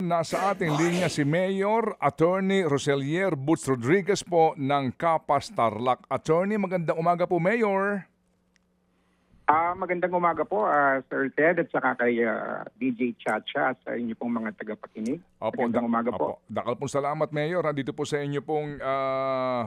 nasa ating linya si Mayor Attorney Roselier Butz Rodriguez po ng Kapas Tarlac. Attorney, magandang umaga po, Mayor. Magandang umaga po, Sir Ted, at saka kay DJ Chacha at sa inyo pong mga tagapakinig. Magandang umaga po. Dakal pong salamat, Mayor. Dito po sa inyo pong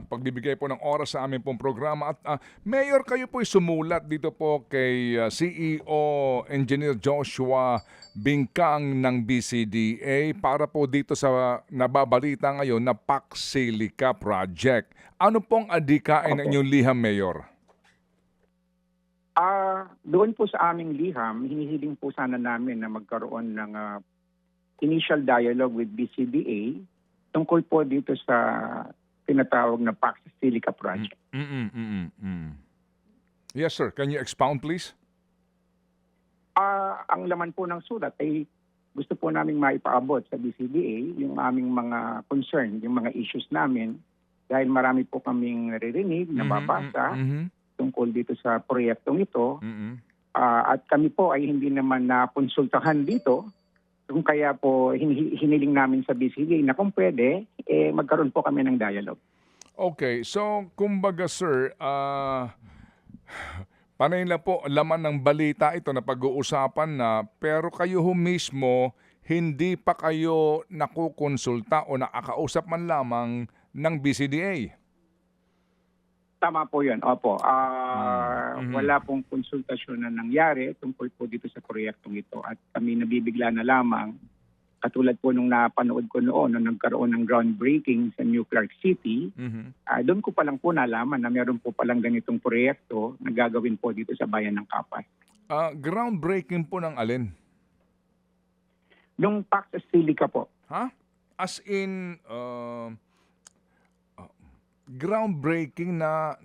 pagbibigay po ng oras sa aming pong programa. At Mayor, kayo po'y sumulat dito po kay CEO Engineer Joshua Bingkang ng BCDA para po dito sa nababalita ngayon na Pax Silica Project. Ano pong adikain ng inyong liham, Mayor? Doon po sa aming liham, hinihiling po sana namin na magkaroon ng initial dialogue with BCDA tungkol po dito sa tinatawag na Pax Silica Project. Yes, sir. Can you expound, please? Ang laman po ng sulat ay gusto po namin maipaabot sa BCDA yung aming mga concern, yung mga issues namin dahil marami po kaming naririnig, nababasa, tungkol dito sa proyektong ito. At kami po ay hindi naman nakonsultahan dito. Kung kaya po hiniling namin sa BCDA na kung pwede, magkaroon po kami ng dialogue. Okay. So, kumbaga sir, panay na po laman ng balita ito na pag-uusapan na pero kayo mismo hindi pa kayo nakukonsulta o nakakausap man lamang ng BCDA. Tama po yun. Opo. Wala pong konsultasyon na nangyari tungkol po dito sa proyektong ito. At kami nabibigla na lamang, katulad po nung napanood ko noon, nung nagkaroon ng groundbreaking sa New Clark City, doon ko pa lang po nalaman na meron po palang ganitong proyekto na gagawin po dito sa bayan ng Kapas. Groundbreaking po ng alin? Nung Pax Silica po. Ha? As in... groundbreaking na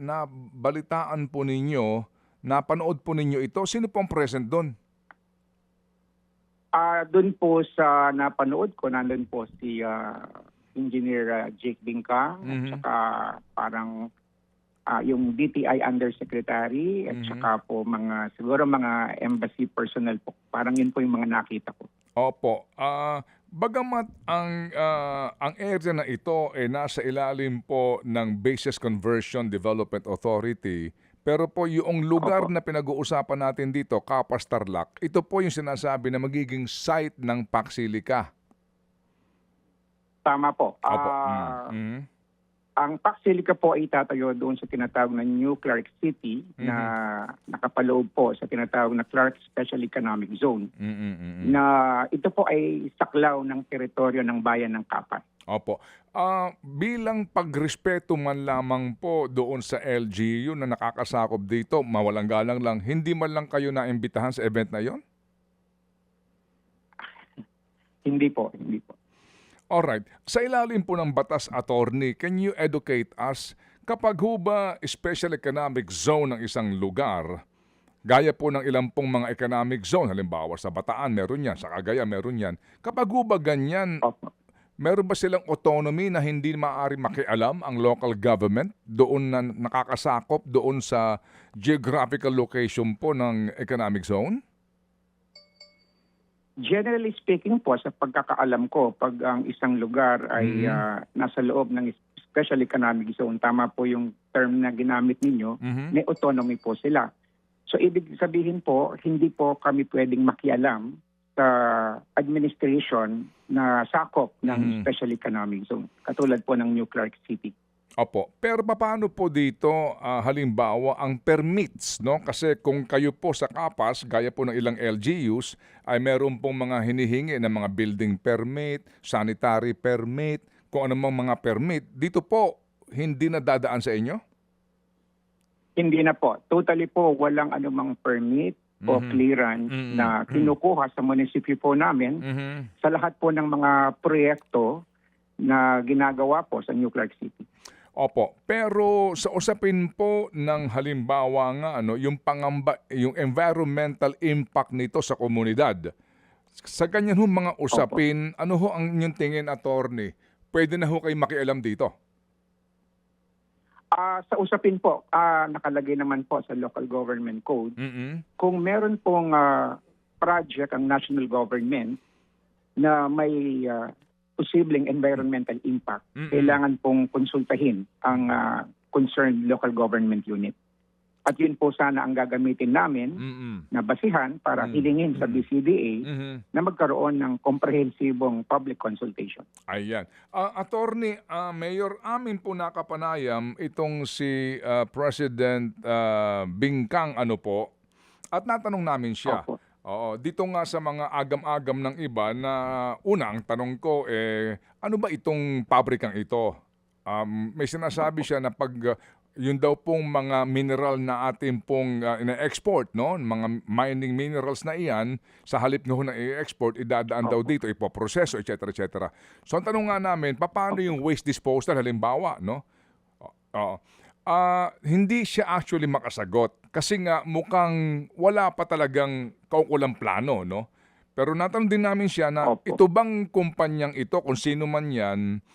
balitaan po ninyo, napanood po ninyo ito. Sino pong present doon? Doon po sa napanood ko, nandun po si Engineer Jake Bingkang at saka parang yung DTI Undersecretary at saka po siguro mga embassy personnel po. Parang yun po yung mga nakita ko. Opo. Bagamat ang area na ito ay nasa ilalim po ng Bases Conversion Development Authority, pero po yung lugar na pinag-uusapan natin dito, Kapas Tarlac, ito po yung sinasabi na magiging site ng Pax Silica. Tama po. Opo. Ang Pax Silica po ay itatayo doon sa tinatawag na New Clark City na nakapaloob po sa tinatawag na Clark Special Economic Zone na ito po ay saklaw ng teritoryo ng bayan ng Kapas. Opo. Bilang pagrespeto man lamang po doon sa LGU na nakakasakop dito, mawalang galang lang, hindi man lang kayo naimbitahan sa event na yon? Hindi po, hindi po. Alright. Sa ilalim po ng batas, attorney, can you educate us kapag ho ba special economic zone ng isang lugar, gaya po ng ilang pong mga economic zone, halimbawa sa Bataan meron yan, sa Cagayan meron yan, kapag ho ba ganyan, meron ba silang autonomy na hindi maaari makialam ang local government doon na nakakasakop doon sa geographical location po ng economic zone? Generally speaking po, sa pagkakaalam ko, pag ang isang lugar ay nasa loob ng special economic zone, tama po yung term na ginamit ninyo, may autonomy po sila. So ibig sabihin po, hindi po kami pwedeng makialam sa administration na sakop ng special economic zone, katulad po ng New Clark City. Opo. Pero paano po dito, halimbawa, ang permits, no? Kasi kung kayo po sa Kapas, gaya po ng ilang LGUs, ay meron pong mga hinihingi ng mga building permit, sanitary permit, kung anumang mga permit. Dito po, hindi na dadaan sa inyo? Hindi na po. Totally po, walang anumang permit o clearance na kinukuha sa munisipyo po namin sa lahat po ng mga proyekto na ginagawa po sa New Clark City. Opo, pero sa usapin po ng halimbawa nga yung pangamba, yung environmental impact nito sa komunidad. Sa ganyan ho mga usapin, ano ho ang inyong tingin, attorney? Pwede na ho kayo makialam dito? Sa usapin po, nakalagay naman po sa local government code. Kung meron pong project ang national government na may posibleng environmental impact, Mm-mm. kailangan pong konsultahin ang concerned local government unit. At yun po sana ang gagamitin namin Mm-mm. na basihan para hilingin sa BCDA Mhm. na magkaroon ng komprehensibong public consultation. Ayan. Attorney, Mayor, amin po nakapanayam itong si President Bingkang ano po. At natanong namin siya. Opo. Oo, dito nga sa mga agam-agam ng iba na unang tanong ko ano ba itong pabrikang ito? May sinasabi siya na pag yun daw pong mga mineral na ating pong ina-export, no? Mga mining minerals na iyan, sa halip na ho na i-export, idadaan daw Opo. dito, ipoproseso, etc. etc. So ang tanong nga namin, paano yung waste disposal halimbawa, no? Oo. Hindi siya actually makasagot kasi nga mukhang wala pa talagang kaukulang plano, no? Pero natanong din namin siya na Opo. ito bang kumpanyang ito, kung sino man yan,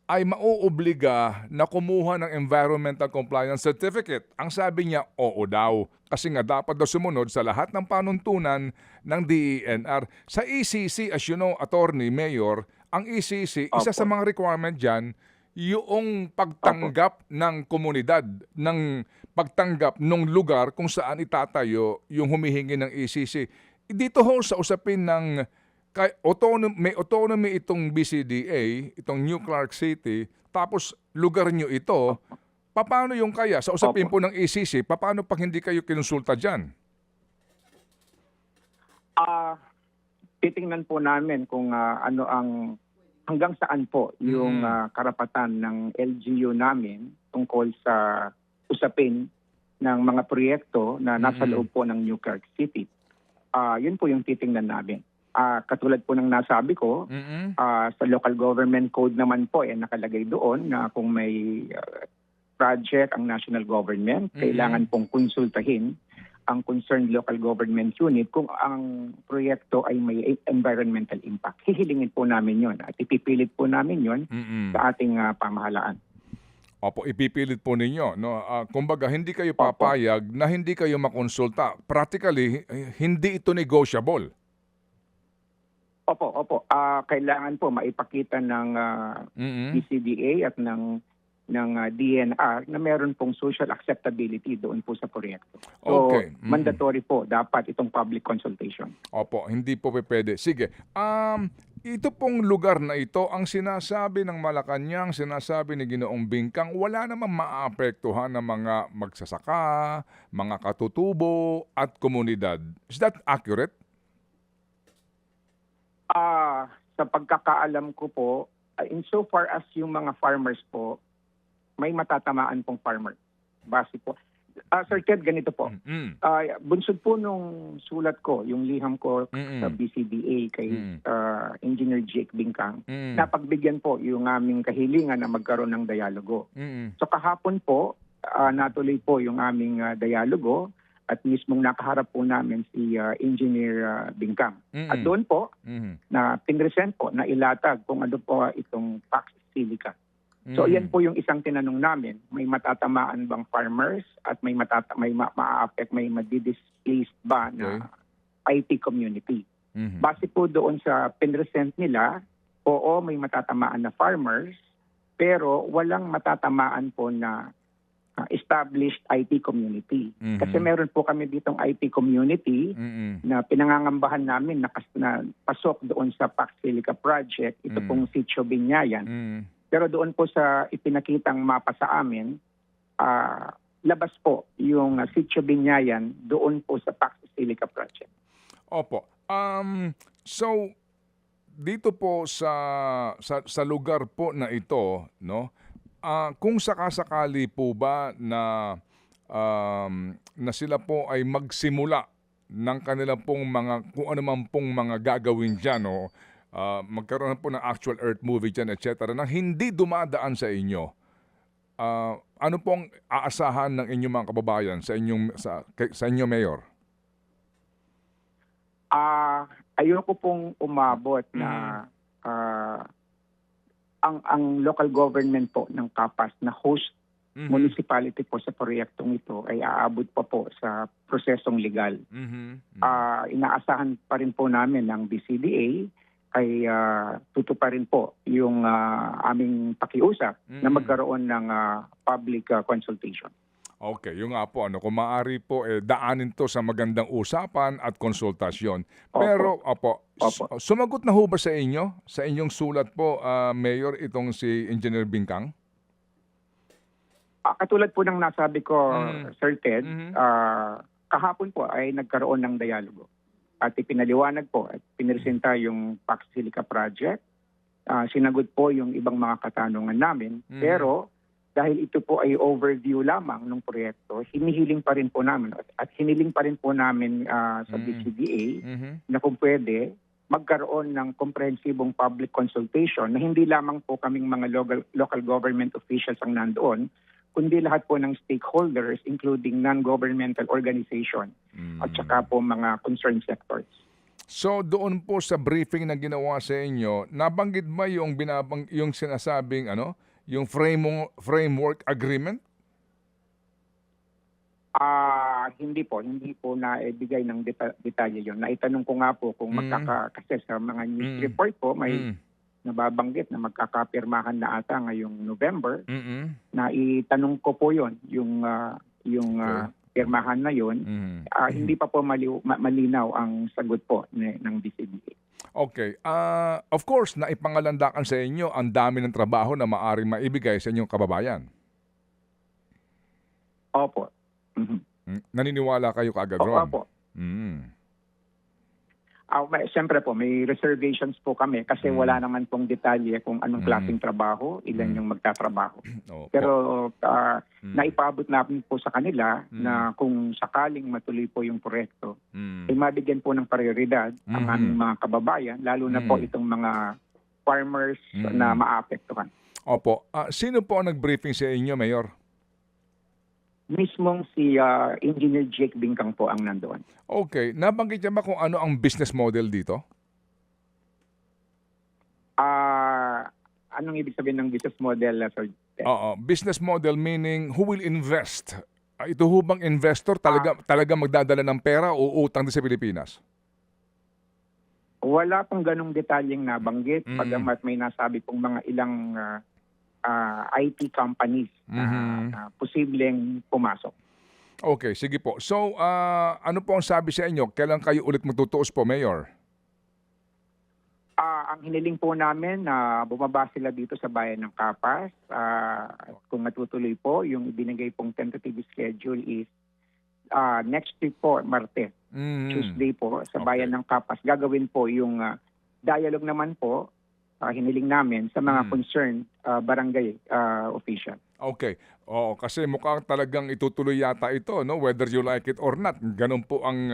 ay mauobliga na kumuha ng environmental compliance certificate. Ang sabi niya, oo daw. Kasi nga dapat daw sumunod sa lahat ng panuntunan ng DENR. Sa ECC, as you know, Attorney, Mayor, ang ECC, isa Opo. sa mga requirement dyan, yung pagtanggap ng komunidad, ng pagtanggap ng lugar kung saan itatayo yung humihingi ng ECC. Dito ho sa usapin ng may autonomy itong BCDA, itong New Clark City, tapos lugar nyo ito, paano yung kaya? Sa usapin Opo. po ng ECC, paano pag hindi kayo kinonsulta dyan? Titingnan po namin kung ano ang hanggang saan po yung karapatan ng LGU namin tungkol sa usapin ng mga proyekto na nasa loob po ng New Clark City. Yun po yung titingnan namin. Katulad po ng nasabi ko, sa local government code naman po nakalagay doon na kung may project ang national government, kailangan pong konsultahin ang concerned local government unit kung ang proyekto ay may environmental impact. Hihilingin po namin yon at ipipilit po namin yon sa ating pamahalaan. Opo, ipipilit po ninyo. No? Kumbaga, hindi kayo Opo. papayag na hindi kayo makonsulta. Practically, hindi ito negotiable. Opo. Kailangan po maipakita ng BCDA at ng DNR na meron pong social acceptability doon po sa proyekto. So, Okay. mandatory po dapat itong public consultation. Opo, hindi po pwede. Sige. Ito pong lugar na ito, ang sinasabi ng Malacanang, sinasabi ni Ginoong Bingkang, wala namang maapektuhan ng mga magsasaka, mga katutubo, at komunidad. Is that accurate? Sa pagkakaalam ko po, insofar as yung mga farmers po, may matatamaan pong farmer. Base po. Sir Ted, ganito po. Bunsod po nung sulat ko, yung liham ko sa BCDA kay Engineer Jake Bingkang, napagbigyan po yung aming kahilingan na magkaroon ng dialogo. So kahapon po, natuloy po yung aming dialogo at mismong nakaharap po namin si Engineer Bingkang. At doon po, na pinresent po, na ilatag kung ano po itong Pax Silica. So yan po yung isang tinanong namin, may matatamaan bang farmers at may ma-affect, may madi-displaced ba na IT community. Base po doon sa pinresent nila, oo, may matatamaan na farmers, pero walang matatamaan po na established IT community. Kasi meron po kami ditong IT community na pinangangambahan namin na pasok doon sa Pax Silica project, ito pong Sitio Binyayan. Pero doon po sa ipinakitang mapa sa amin, labas po yung Sitio Binyayan doon po sa Pax Silica project. Opo. So dito po sa lugar po na ito, no? Kung sakasakali po ba na sila po ay magsimula ng kanilang pong mga kung ano man pong mga gagawin diyan, no? Magkaroon po ng actual earth movie dyan, etc. na hindi dumadaan sa inyo, ano pong aasahan ng inyong mga kababayan sa inyo, Mayor? Ayoko pong umabot na ang local government po ng Capas na host municipality po sa proyektong ito ay aabot pa po sa prosesong legal. Inaasahan pa rin po namin ng BCDA ay tutuparin po yung aming pakiusap na magkaroon ng public consultation. Okay, yung nga po, kung maaari po, daanin to sa magandang usapan at konsultasyon. Pero, sumagot na ho ba sa inyo, sa inyong sulat po, Mayor, itong si Engineer Bingkang? Katulad po ng nasabi ko, Sir Ted, kahapon po ay nagkaroon ng dialogo. At ipinaliwanag po at pinresenta yung Pax Silica Project. Sinagot po yung ibang mga katanungan namin. Pero dahil ito po ay overview lamang ng proyekto, hinihiling pa rin po namin at hiniling pa rin po namin sa BCDA na kung pwede magkaroon ng komprehensibong public consultation na hindi lamang po kaming mga local government officials ang nandoon, kundi lahat po ng stakeholders including non-governmental organization at saka po mga concerned sectors. So doon po sa briefing na ginawa sa inyo, nabanggit ba yung yung sinasabing yung framework agreement? Hindi po na ibigay ng detalye yon. Naitanong ko nga po kung kasi sa mga news report po may nababanggit na magkakapirmahan na ata ngayong November. Na itanong ko po yon yung pirmahan na yon. Hindi pa po malinaw ang sagot po ng DCDA. Okay. Of course, naipangalandakan sa inyo ang dami ng trabaho na maaaring maibigay sa inyong kababayan. Opo. Naniniwala kayo kaagad ron? Opo. Siyempre po, may reservations po kami kasi wala naman pong detalye kung anong klaseng trabaho, ilan yung magtatrabaho. Pero naipabot namin po sa kanila na kung sakaling matuloy po yung proyekto, ay mabigyan po ng prioridad ang aming mga kababayan, lalo na po itong mga farmers na maapektuhan. Opo. Sino po ang nag-briefing sa inyo, Mayor? Mismong si Engineer Jake Bingkang po ang nandoon. Okay. Nabanggit niya ba kung ano ang business model dito? Anong ibig sabihin ng business model, Sir? Business model meaning who will invest? Ito ho bang investor talaga magdadala ng pera o utang din sa Pilipinas? Wala pong ganong detalyeng nabanggit. Pagamat may nasabi pong mga ilang IT companies na posibleng pumasok. Okay, sige po. So, ano po ang sabi sa inyo? Kailan kayo ulit magtutuos po, Mayor? Ang hiniling po namin na bumaba sila dito sa bayan ng Kapas. Kung matutuloy po, yung ibinigay pong tentative schedule is next week po, Martes. Tuesday po, sa bayan ng Kapas. Gagawin po yung dialogue naman po, hiniling namin sa mga concerned barangay official. Okay. Kasi mukhang talagang itutuloy yata ito, no? Whether you like it or not. Ganun po ang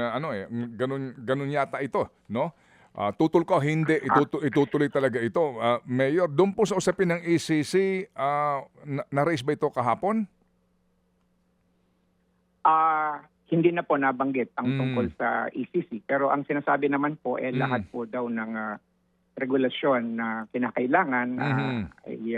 ganun yata ito, no? Tutol ko hindi itutuloy talaga ito. Mayor, doon po sa usapin ng ECC, na-raise ba ito kahapon? Hindi na po nabanggit ang tungkol sa ECC. Pero ang sinasabi naman po lahat po daw ng regulasyon na kinakailangan ay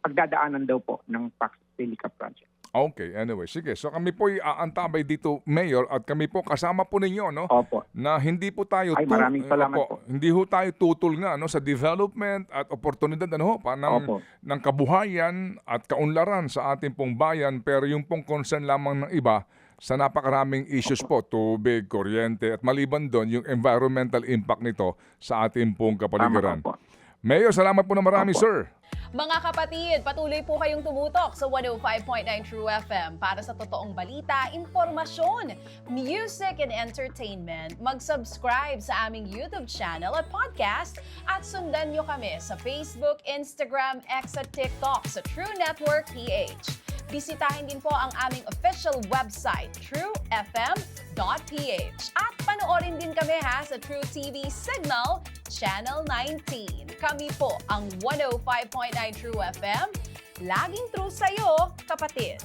pagdadaanan daw po ng Pax Silica Project. Okay, anyway, sige. So kami po aantabay dito, Mayor, at kami po kasama po ninyo, no? Opo. Na hindi po tayo maraming salamat po. Hindi ho tayo tutol nga sa development at oportunidad ng kabuhayan at kaunlaran sa ating pong bayan, pero yung pong concern lamang ng iba sa napakaraming issues po, tubig, kuryente, at maliban doon, yung environmental impact nito sa ating pong kapaligiran. Mayor, salamat po na marami, sir. Mga kapatid, patuloy po kayong tumutok sa 105.9 True FM para sa totoong balita, impormasyon, music, and entertainment. Mag-subscribe sa aming YouTube channel at podcast at sundan nyo kami sa Facebook, Instagram, X at TikTok sa True Network PH. Bisitahin din po ang aming official website, truefm.ph. At panoorin din kami sa True TV Signal, Channel 19. Kami po ang 105.9 True FM. Laging true sa'yo, kapatid.